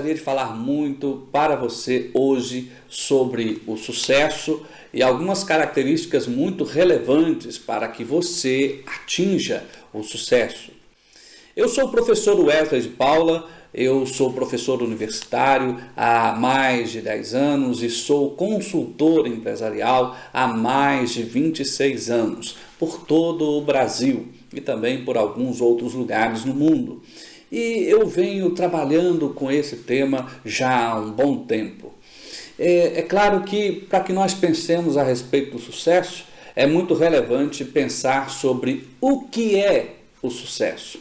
gostaria de falar muito para você hoje sobre o sucesso e algumas características muito relevantes para que você atinja o sucesso. Eu sou o professor Wesley de Paula, eu sou professor universitário há mais de 10 anos e sou consultor empresarial há mais de 26 anos, por todo o Brasil e também por alguns outros lugares no mundo. E eu venho trabalhando com esse tema já há um bom tempo. É claro que para que nós pensemos a respeito do sucesso, é muito relevante pensar sobre o que é o sucesso.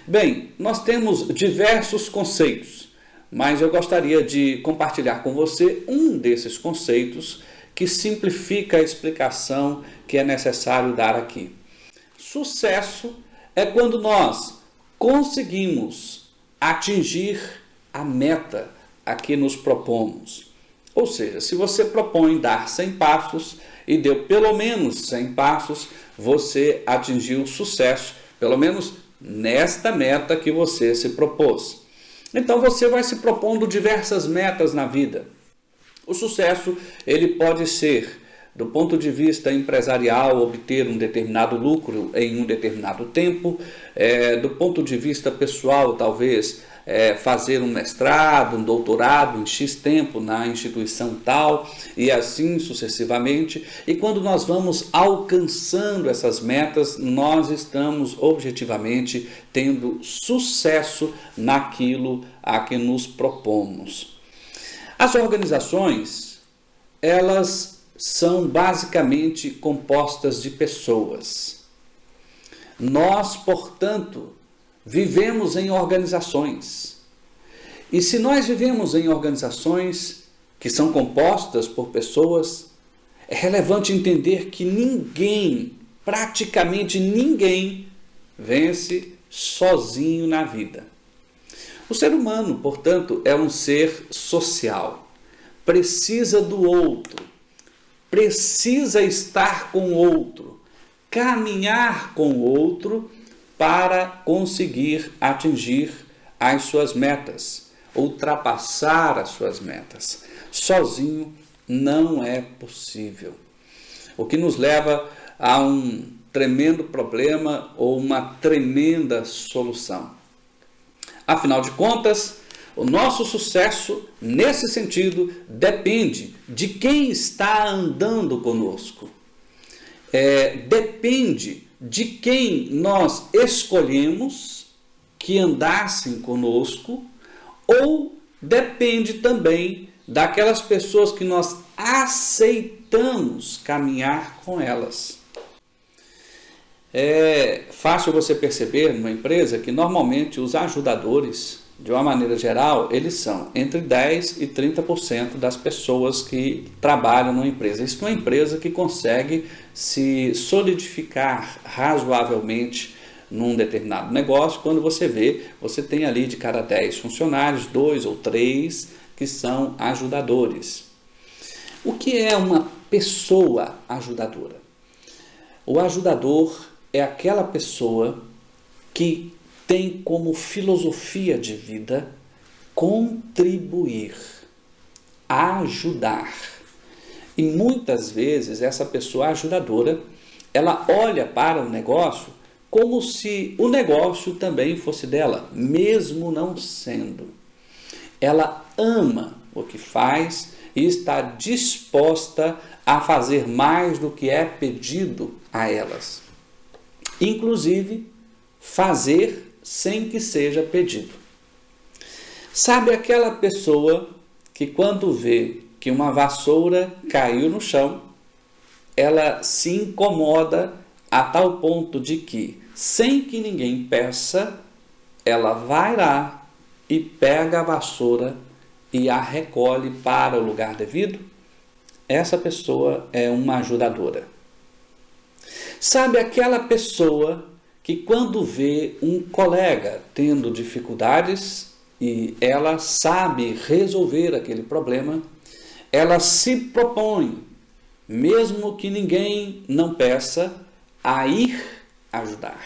Bem, nós temos diversos conceitos, mas eu gostaria de compartilhar com você um desses conceitos que simplifica a explicação que é necessário dar aqui. Sucesso é quando nós conseguimos atingir a meta a que nos propomos. Ou seja, se você propõe dar 100 passos e deu pelo menos 100 passos, você atingiu sucesso, pelo menos nesta meta que você se propôs. Então você vai se propondo diversas metas na vida. O sucesso, ele pode ser, do ponto de vista empresarial, obter um determinado lucro em um determinado tempo, do ponto de vista pessoal, talvez fazer um mestrado, um doutorado em X tempo na instituição tal e assim sucessivamente. E quando nós vamos alcançando essas metas, nós estamos objetivamente tendo sucesso naquilo a que nos propomos. As organizações, elas são basicamente compostas de pessoas. Nós, portanto, vivemos em organizações. E se nós vivemos em organizações que são compostas por pessoas, é relevante entender que ninguém, praticamente ninguém, vence sozinho na vida. O ser humano, portanto, é um ser social. Precisa do outro. Precisa estar com o outro, caminhar com o outro para conseguir atingir as suas metas, ultrapassar as suas metas. Sozinho não é possível. O que nos leva a um tremendo problema ou uma tremenda solução. Afinal de contas, o nosso sucesso, nesse sentido, depende de quem está andando conosco. Depende de quem nós escolhemos que andassem conosco, ou depende também daquelas pessoas que nós aceitamos caminhar com elas. É fácil você perceber numa empresa que normalmente os ajudadores, de uma maneira geral, eles são entre 10% e 30% das pessoas que trabalham numa empresa. Isso é uma empresa que consegue se solidificar razoavelmente num determinado negócio. Quando você vê, você tem ali de cada 10 funcionários, 2 ou 3 que são ajudadores. O que é uma pessoa ajudadora? O ajudador é aquela pessoa que tem como filosofia de vida contribuir, ajudar. E muitas vezes essa pessoa ajudadora, ela olha para o negócio como se o negócio também fosse dela, mesmo não sendo. Ela ama o que faz e está disposta a fazer mais do que é pedido a elas. Inclusive, fazer sem que seja pedido. Sabe aquela pessoa que quando vê que uma vassoura caiu no chão, ela se incomoda a tal ponto de que, sem que ninguém peça, ela vai lá e pega a vassoura e a recolhe para o lugar devido? Essa pessoa é uma ajudadora. Sabe aquela pessoa que quando vê um colega tendo dificuldades e ela sabe resolver aquele problema, ela se propõe, mesmo que ninguém não peça, a ir ajudar.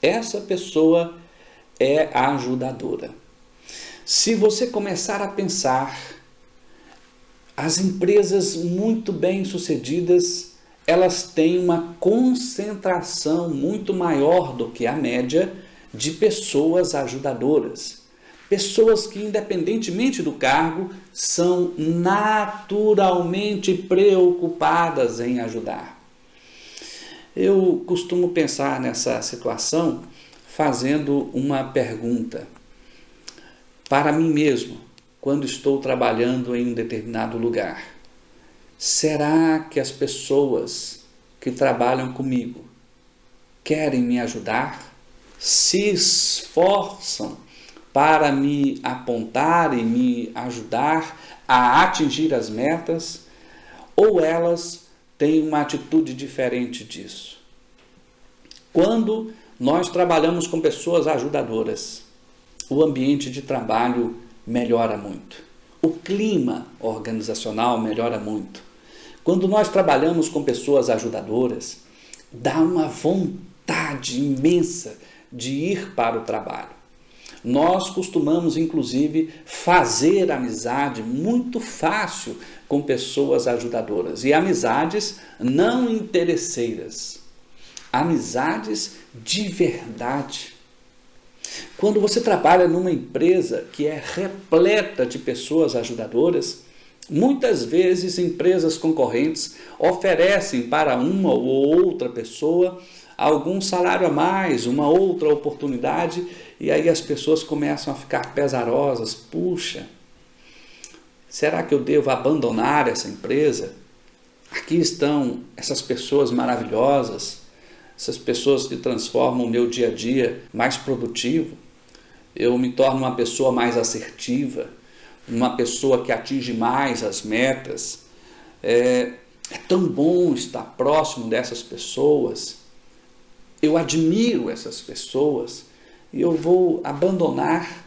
Essa pessoa é a ajudadora. Se você começar a pensar, as empresas muito bem-sucedidas, elas têm uma concentração muito maior do que a média de pessoas ajudadoras. Pessoas que, independentemente do cargo, são naturalmente preocupadas em ajudar. Eu costumo pensar nessa situação fazendo uma pergunta para mim mesmo, quando estou trabalhando em um determinado lugar. Será que as pessoas que trabalham comigo querem me ajudar? Se esforçam para me apontar e me ajudar a atingir as metas? Ou elas têm uma atitude diferente disso? Quando nós trabalhamos com pessoas ajudadoras, o ambiente de trabalho melhora muito. O clima organizacional melhora muito. Quando nós trabalhamos com pessoas ajudadoras, dá uma vontade imensa de ir para o trabalho. Nós costumamos, inclusive, fazer amizade muito fácil com pessoas ajudadoras. E amizades não interesseiras. Amizades de verdade. Quando você trabalha numa empresa que é repleta de pessoas ajudadoras, muitas vezes empresas concorrentes oferecem para uma ou outra pessoa algum salário a mais, uma outra oportunidade, e aí as pessoas começam a ficar pesarosas. Puxa, será que eu devo abandonar essa empresa? Aqui estão essas pessoas maravilhosas, essas pessoas que transformam o meu dia a dia mais produtivo. Eu me torno uma pessoa mais assertiva, uma pessoa que atinge mais as metas. É tão bom estar próximo dessas pessoas. Eu admiro essas pessoas e eu vou abandonar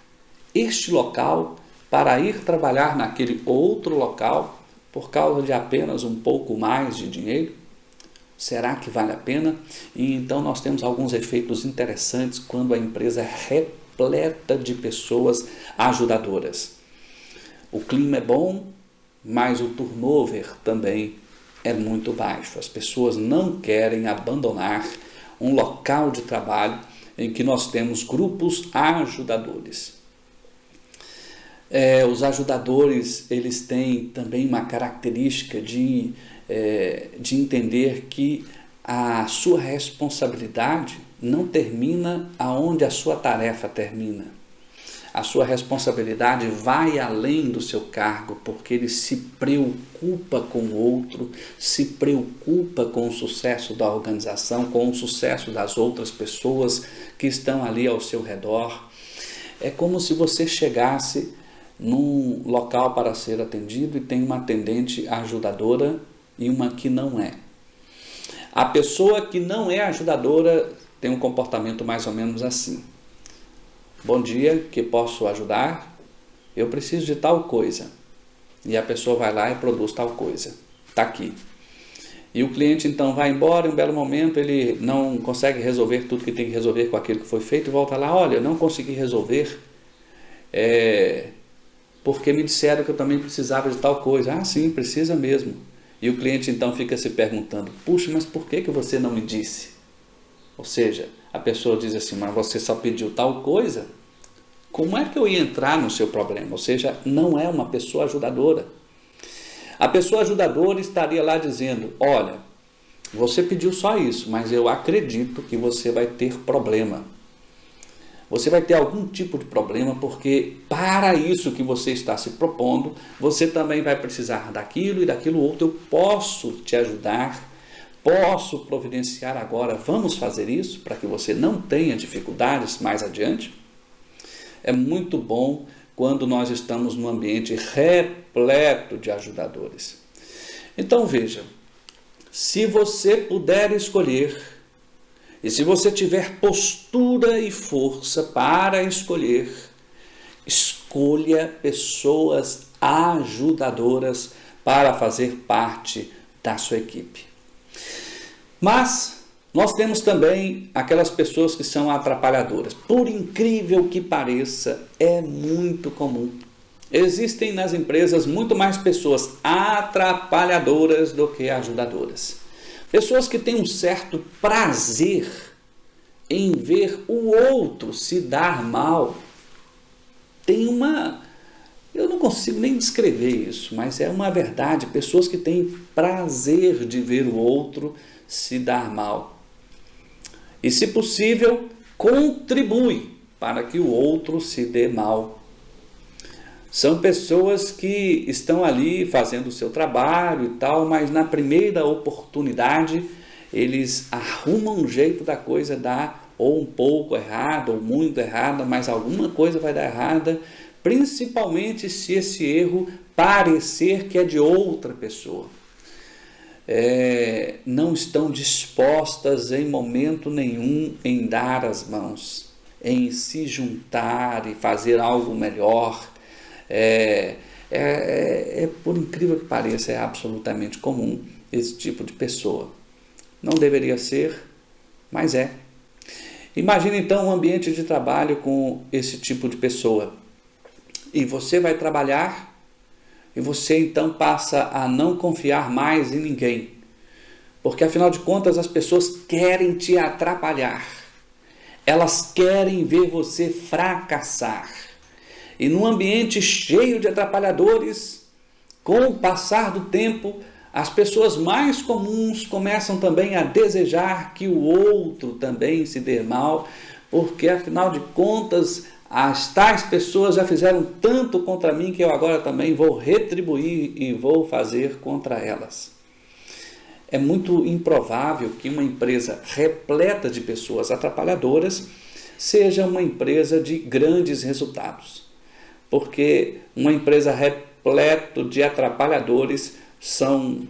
este local para ir trabalhar naquele outro local por causa de apenas um pouco mais de dinheiro? Será que vale a pena? E então nós temos alguns efeitos interessantes quando a empresa é repleta de pessoas ajudadoras. O clima é bom, mas o turnover também é muito baixo. As pessoas não querem abandonar um local de trabalho em que nós temos grupos ajudadores. Os ajudadores, eles têm também uma característica de entender que a sua responsabilidade não termina aonde a sua tarefa termina. A sua responsabilidade vai além do seu cargo, porque ele se preocupa com o outro, se preocupa com o sucesso da organização, com o sucesso das outras pessoas que estão ali ao seu redor. É como se você chegasse num local para ser atendido e tem uma atendente ajudadora e uma que não é. A pessoa que não é ajudadora tem um comportamento mais ou menos assim. Bom dia, que posso ajudar? Eu preciso de tal coisa. E a pessoa vai lá e produz tal coisa. Está aqui. E o cliente então vai embora, em um belo momento ele não consegue resolver tudo que tem que resolver com aquilo que foi feito e volta lá, olha, eu não consegui resolver porque me disseram que eu também precisava de tal coisa. Ah, sim, precisa mesmo. E o cliente então fica se perguntando, puxa, mas por que você não me disse? Ou seja, a pessoa diz assim, mas você só pediu tal coisa? Como é que eu ia entrar no seu problema? Ou seja, não é uma pessoa ajudadora. A pessoa ajudadora estaria lá dizendo, olha, você pediu só isso, mas eu acredito que você vai ter problema. Você vai ter algum tipo de problema, porque para isso que você está se propondo, você também vai precisar daquilo e daquilo outro. Eu posso te ajudar, posso providenciar agora, vamos fazer isso para que você não tenha dificuldades mais adiante? É muito bom quando nós estamos num ambiente repleto de ajudadores. Então veja, se você puder escolher, e se você tiver postura e força para escolher, escolha pessoas ajudadoras para fazer parte da sua equipe. Mas, Nós temos também aquelas pessoas que são atrapalhadoras. Por incrível que pareça, é muito comum. Existem nas empresas muito mais pessoas atrapalhadoras do que ajudadoras. Pessoas que têm um certo prazer em ver o outro se dar mal. Eu não consigo nem descrever isso, mas é uma verdade. Pessoas que têm prazer de ver o outro se dar mal. E, se possível, contribui para que o outro se dê mal. São pessoas que estão ali fazendo o seu trabalho e tal, mas na primeira oportunidade eles arrumam um jeito da coisa dar ou um pouco errado ou muito errada, mas alguma coisa vai dar errada, principalmente se esse erro parecer que é de outra pessoa. Não estão dispostas em momento nenhum em dar as mãos, em se juntar e fazer algo melhor. Por incrível que pareça, é absolutamente comum esse tipo de pessoa. Não deveria ser, mas é. Imagine então um ambiente de trabalho com esse tipo de pessoa. E você vai trabalhar e você então passa a não confiar mais em ninguém. Porque afinal de contas as pessoas querem te atrapalhar. Elas querem ver você fracassar. E num ambiente cheio de atrapalhadores, com o passar do tempo, as pessoas mais comuns começam também a desejar que o outro também se dê mal, porque afinal de contas as tais pessoas já fizeram tanto contra mim que eu agora também vou retribuir e vou fazer contra elas. É muito improvável que uma empresa repleta de pessoas atrapalhadoras seja uma empresa de grandes resultados. Porque uma empresa repleta de atrapalhadores são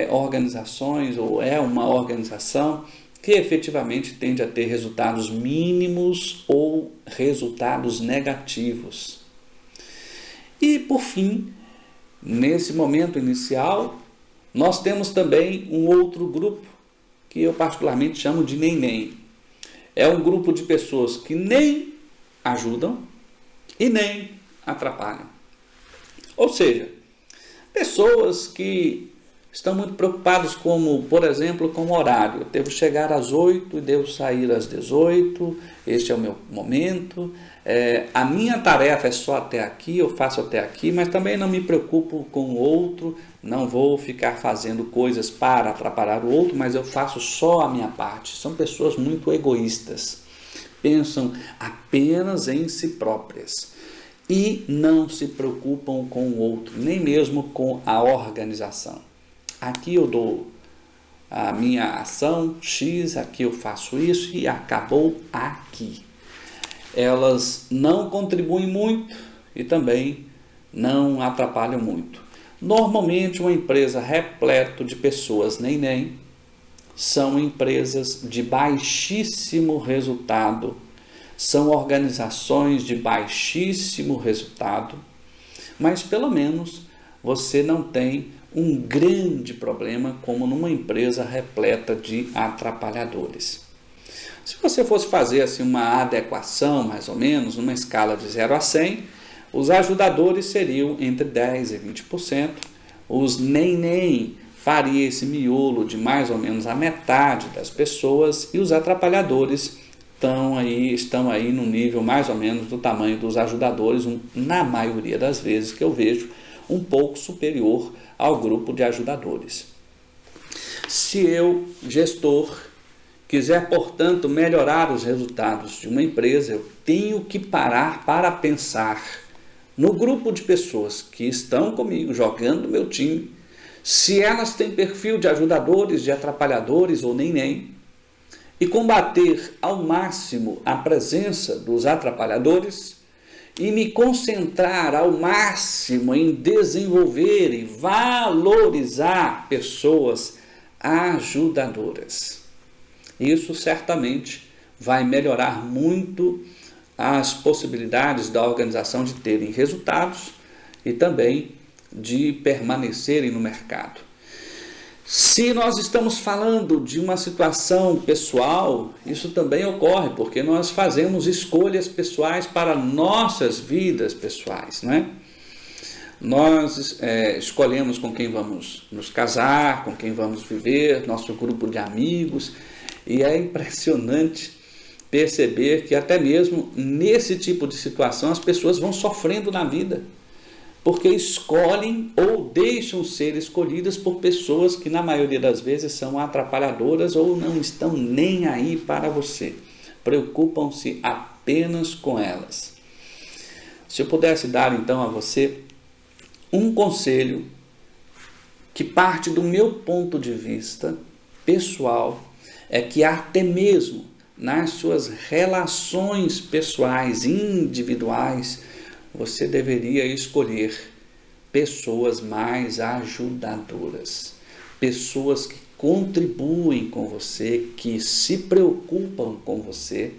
organizações ou é uma organização que efetivamente tende a ter resultados mínimos ou resultados negativos. E, por fim, nesse momento inicial, nós temos também um outro grupo que eu particularmente chamo de nem-nem. É um grupo de pessoas que nem ajudam e nem atrapalham. Ou seja, pessoas que estão muito preocupados por exemplo, com o horário. Eu devo chegar às 8 e devo sair às 18, este é o meu momento. A minha tarefa é só até aqui, eu faço até aqui, mas também não me preocupo com o outro, não vou ficar fazendo coisas para atrapalhar o outro, mas eu faço só a minha parte. São pessoas muito egoístas, pensam apenas em si próprias e não se preocupam com o outro, nem mesmo com a organização. Aqui eu dou a minha ação X, aqui eu faço isso e acabou aqui. Elas não contribuem muito e também não atrapalham muito. Normalmente uma empresa repleta de pessoas nem são empresas de baixíssimo resultado, são organizações de baixíssimo resultado, mas pelo menos você não tem um grande problema como numa empresa repleta de atrapalhadores. Se você fosse fazer assim uma adequação, mais ou menos, numa escala de 0 a 100, os ajudadores seriam entre 10% e 20%, os nem faria esse miolo de mais ou menos a metade das pessoas e os atrapalhadores estão aí no nível mais ou menos do tamanho dos ajudadores, na maioria das vezes que eu vejo, um pouco superior ao grupo de ajudadores. Se eu, gestor, quiser, portanto, melhorar os resultados de uma empresa, eu tenho que parar para pensar no grupo de pessoas que estão comigo, jogando meu time, se elas têm perfil de ajudadores, de atrapalhadores ou nem, e combater ao máximo a presença dos atrapalhadores, e me concentrar ao máximo em desenvolver e valorizar pessoas ajudadoras. Isso certamente vai melhorar muito as possibilidades da organização de terem resultados e também de permanecerem no mercado. Se nós estamos falando de uma situação pessoal, isso também ocorre, porque nós fazemos escolhas pessoais para nossas vidas pessoais, né? Nós escolhemos com quem vamos nos casar, com quem vamos viver, nosso grupo de amigos, e é impressionante perceber que até mesmo nesse tipo de situação as pessoas vão sofrendo na vida, porque escolhem ou deixam ser escolhidas por pessoas que na maioria das vezes são atrapalhadoras ou não estão nem aí para você, preocupam-se apenas com elas. Se eu pudesse dar então a você um conselho que parte do meu ponto de vista pessoal, é que até mesmo nas suas relações pessoais, individuais, você deveria escolher pessoas mais ajudadoras, pessoas que contribuem com você, que se preocupam com você,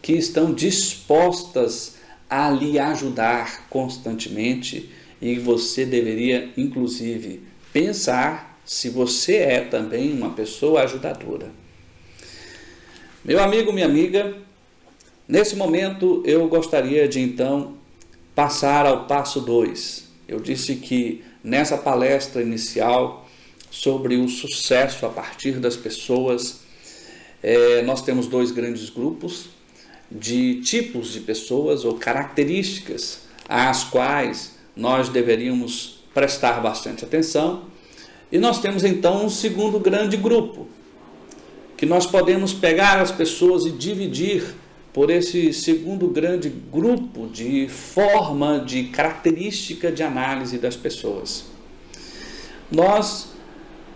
que estão dispostas a lhe ajudar constantemente, e você deveria, inclusive, pensar se você é também uma pessoa ajudadora. Meu amigo, minha amiga, nesse momento eu gostaria de então passar ao passo 2. Eu disse que nessa palestra inicial sobre o sucesso a partir das pessoas, nós temos 2 grandes grupos de tipos de pessoas ou características às quais nós deveríamos prestar bastante atenção. E nós temos então um segundo grande grupo, que nós podemos pegar as pessoas e dividir por esse segundo grande grupo de forma, de característica de análise das pessoas. Nós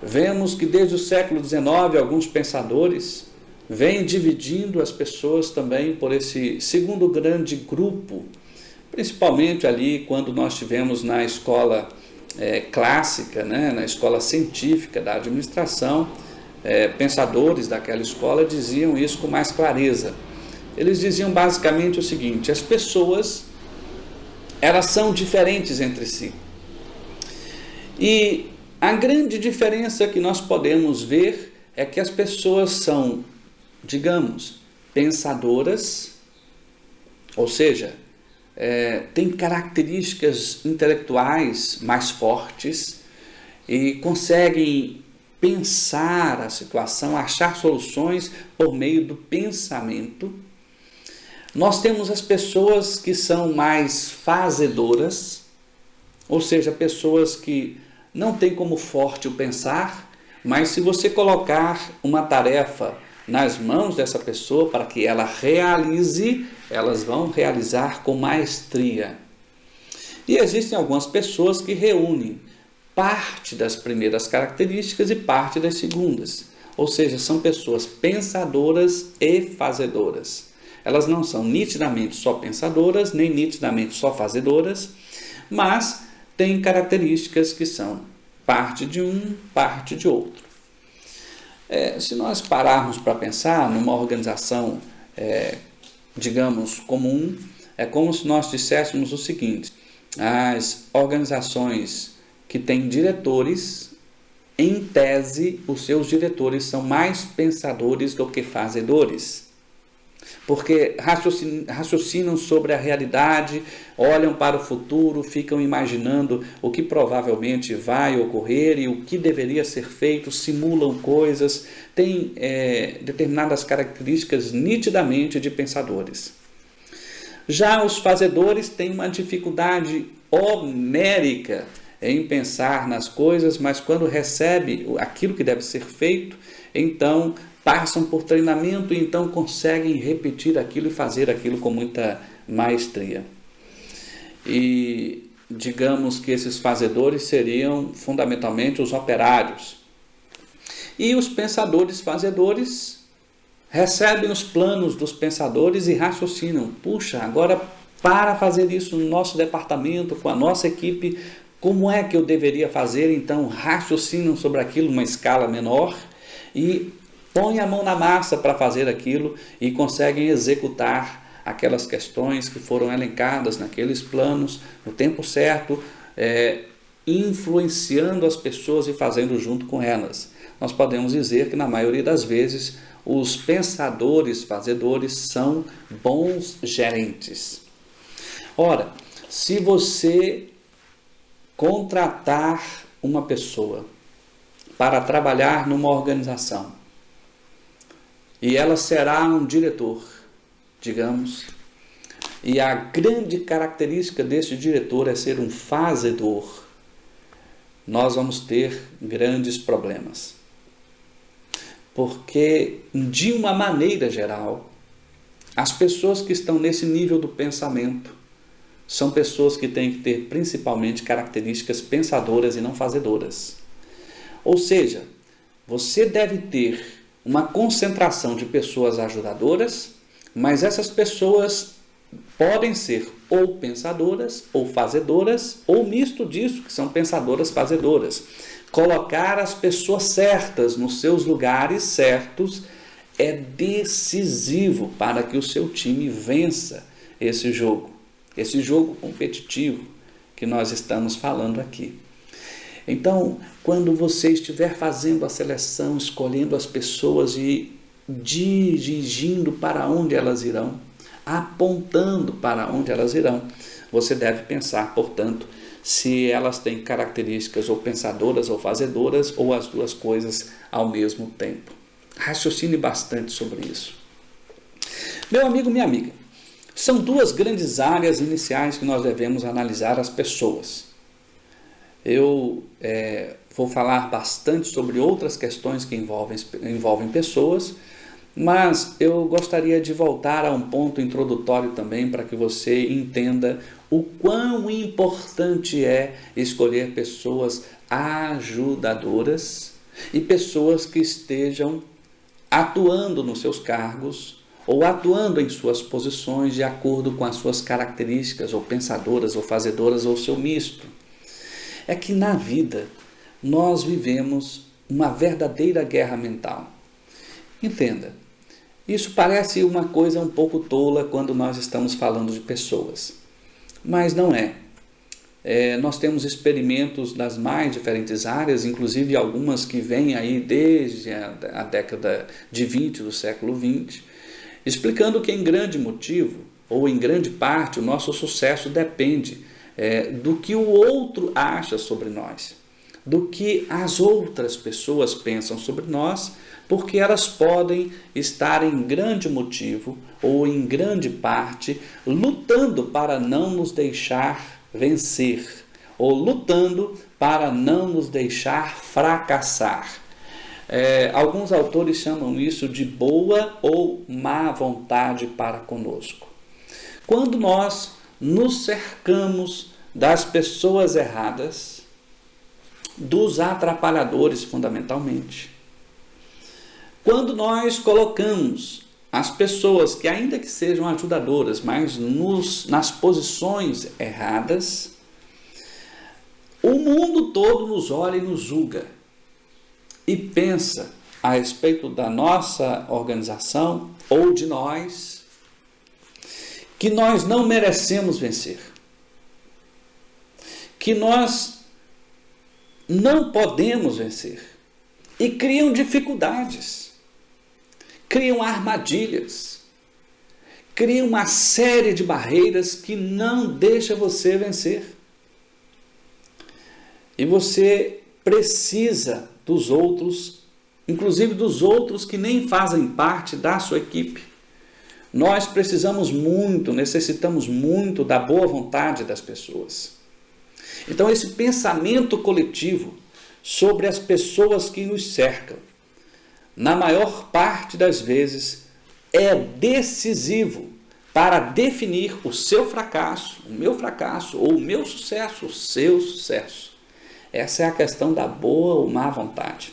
vemos que desde o século XIX alguns pensadores vêm dividindo as pessoas também por esse segundo grande grupo, principalmente ali quando nós tivemos na escola clássica, né, na escola científica da administração, pensadores daquela escola diziam isso com mais clareza. Eles diziam basicamente o seguinte: as pessoas, elas são diferentes entre si. E a grande diferença que nós podemos ver é que as pessoas são, digamos, pensadoras, ou seja, têm características intelectuais mais fortes e conseguem pensar a situação, achar soluções por meio do pensamento. Nós temos as pessoas que são mais fazedoras, ou seja, pessoas que não têm como forte o pensar, mas se você colocar uma tarefa nas mãos dessa pessoa para que ela realize, elas vão realizar com maestria. E existem algumas pessoas que reúnem parte das primeiras características e parte das segundas, ou seja, são pessoas pensadoras e fazedoras. Elas não são nitidamente só pensadoras, nem nitidamente só fazedoras, mas têm características que são parte de um, parte de outro. Se nós pararmos para pensar numa organização, digamos, comum, é como se nós disséssemos o seguinte: as organizações que têm diretores, em tese, os seus diretores são mais pensadores do que fazedores, porque raciocinam sobre a realidade, olham para o futuro, ficam imaginando o que provavelmente vai ocorrer e o que deveria ser feito, simulam coisas, têm determinadas características nitidamente de pensadores. Já os fazedores têm uma dificuldade homérica em pensar nas coisas, mas quando recebe aquilo que deve ser feito, então passam por treinamento e então conseguem repetir aquilo e fazer aquilo com muita maestria. E digamos que esses fazedores seriam fundamentalmente os operários. E os pensadores fazedores recebem os planos dos pensadores e raciocinam: puxa, agora para fazer isso no nosso departamento, com a nossa equipe, como é que eu deveria fazer? Então raciocinam sobre aquilo numa escala menor e põem a mão na massa para fazer aquilo e conseguem executar aquelas questões que foram elencadas naqueles planos no tempo certo, influenciando as pessoas e fazendo junto com elas. Nós podemos dizer que na maioria das vezes os pensadores, fazedores são bons gerentes. Ora, se você contratar uma pessoa para trabalhar numa organização e ela será um diretor, digamos, e a grande característica desse diretor é ser um fazedor, nós vamos ter grandes problemas. Porque, de uma maneira geral, as pessoas que estão nesse nível do pensamento são pessoas que têm que ter principalmente características pensadoras e não fazedoras. Ou seja, você deve ter uma concentração de pessoas ajudadoras, mas essas pessoas podem ser ou pensadoras, ou fazedoras, ou misto disso, que são pensadoras, fazedoras. Colocar as pessoas certas nos seus lugares certos é decisivo para que o seu time vença esse jogo competitivo que nós estamos falando aqui. Então, quando você estiver fazendo a seleção, escolhendo as pessoas e dirigindo para onde elas irão, apontando para onde elas irão, você deve pensar, portanto, se elas têm características ou pensadoras ou fazedoras, ou as duas coisas ao mesmo tempo. Raciocine bastante sobre isso. Meu amigo, minha amiga, são duas grandes áreas iniciais que nós devemos analisar as pessoas. Eu vou falar bastante sobre outras questões que envolvem pessoas, mas eu gostaria de voltar a um ponto introdutório também para que você entenda o quão importante é escolher pessoas ajudadoras e pessoas que estejam atuando nos seus cargos ou atuando em suas posições de acordo com as suas características, ou pensadoras, ou fazedoras, ou seu misto. É que na vida nós vivemos uma verdadeira guerra mental. Entenda, isso parece uma coisa um pouco tola quando nós estamos falando de pessoas, mas não é. Nós temos experimentos das mais diferentes áreas, inclusive algumas que vêm aí desde a década de 20 do século 20, explicando que em grande motivo, ou em grande parte, o nosso sucesso depende do que o outro acha sobre nós, do que as outras pessoas pensam sobre nós, porque elas podem estar em grande motivo ou em grande parte lutando para não nos deixar vencer, ou lutando para não nos deixar fracassar. Alguns autores chamam isso de boa ou má vontade para conosco. Quando nós nos cercamos das pessoas erradas, dos atrapalhadores fundamentalmente, quando nós colocamos as pessoas que ainda que sejam ajudadoras, mas nas posições erradas, o mundo todo nos olha e nos julga e pensa a respeito da nossa organização ou de nós, que nós não merecemos vencer, que nós não podemos vencer, e criam dificuldades, criam armadilhas, criam uma série de barreiras que não deixa você vencer. E você precisa dos outros, inclusive dos outros que nem fazem parte da sua equipe. Nós necessitamos muito da boa vontade das pessoas. Então, esse pensamento coletivo sobre as pessoas que nos cercam, na maior parte das vezes, é decisivo para definir o seu fracasso, o meu fracasso, ou o meu sucesso, o seu sucesso. Essa é a questão da boa ou má vontade.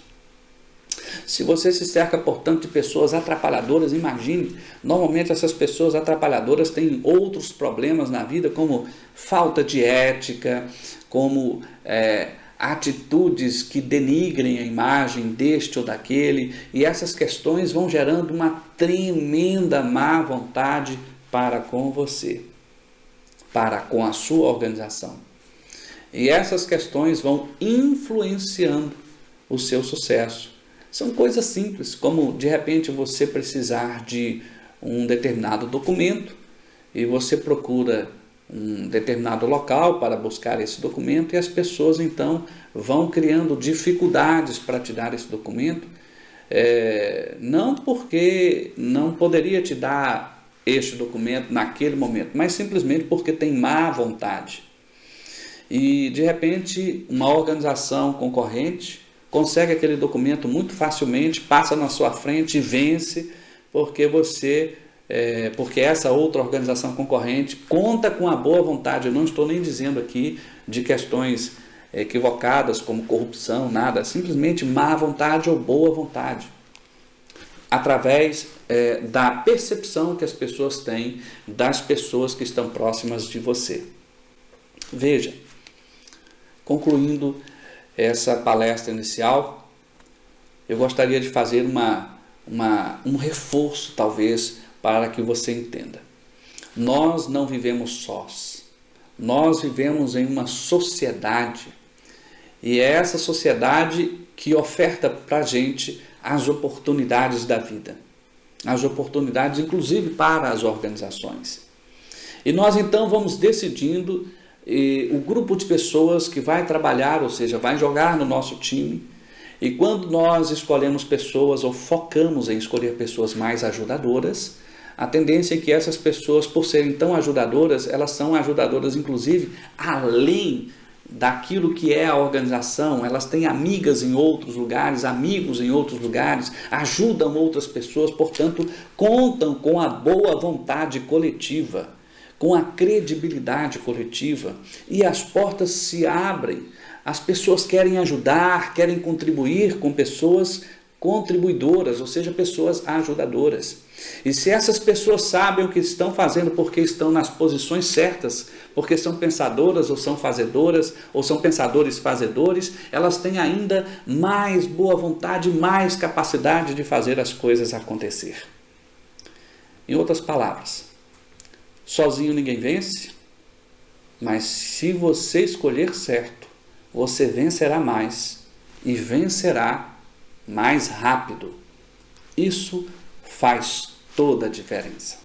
Se você se cerca, portanto, de pessoas atrapalhadoras, imagine, normalmente essas pessoas atrapalhadoras têm outros problemas na vida, como falta de ética, como atitudes que denigrem a imagem deste ou daquele, e essas questões vão gerando uma tremenda má vontade para com você, para com a sua organização. E essas questões vão influenciando o seu sucesso. São coisas simples, como de repente você precisar de um determinado documento e você procura um determinado local para buscar esse documento e as pessoas então vão criando dificuldades para te dar esse documento, não porque não poderia te dar este documento naquele momento, mas simplesmente porque tem má vontade. E de repente uma organização concorrente consegue aquele documento muito facilmente, passa na sua frente e vence, porque essa outra organização concorrente conta com a boa vontade. Eu não estou nem dizendo aqui de questões equivocadas como corrupção, nada, simplesmente má vontade ou boa vontade, através da percepção que as pessoas têm das pessoas que estão próximas de você. Veja, concluindo essa palestra inicial, eu gostaria de fazer um reforço, talvez, para que você entenda. Nós não vivemos sós, nós vivemos em uma sociedade, e é essa sociedade que oferta para a gente as oportunidades da vida, as oportunidades inclusive para as organizações. E nós então vamos decidindo o grupo de pessoas que vai trabalhar, ou seja, vai jogar no nosso time. E quando nós escolhemos pessoas ou focamos em escolher pessoas mais ajudadoras, a tendência é que essas pessoas, por serem tão ajudadoras, elas são ajudadoras inclusive além daquilo que é a organização. Elas têm amigas em outros lugares, amigos em outros lugares, ajudam outras pessoas, portanto, contam com a boa vontade coletiva, com a credibilidade coletiva, e as portas se abrem. As pessoas querem ajudar, querem contribuir com pessoas contribuidoras, ou seja, pessoas ajudadoras. E se essas pessoas sabem o que estão fazendo porque estão nas posições certas, porque são pensadoras ou são fazedoras, ou são pensadores fazedores, elas têm ainda mais boa vontade, mais capacidade de fazer as coisas acontecer. Em outras palavras, sozinho ninguém vence, mas se você escolher certo, você vencerá mais e vencerá mais rápido. Isso faz toda a diferença.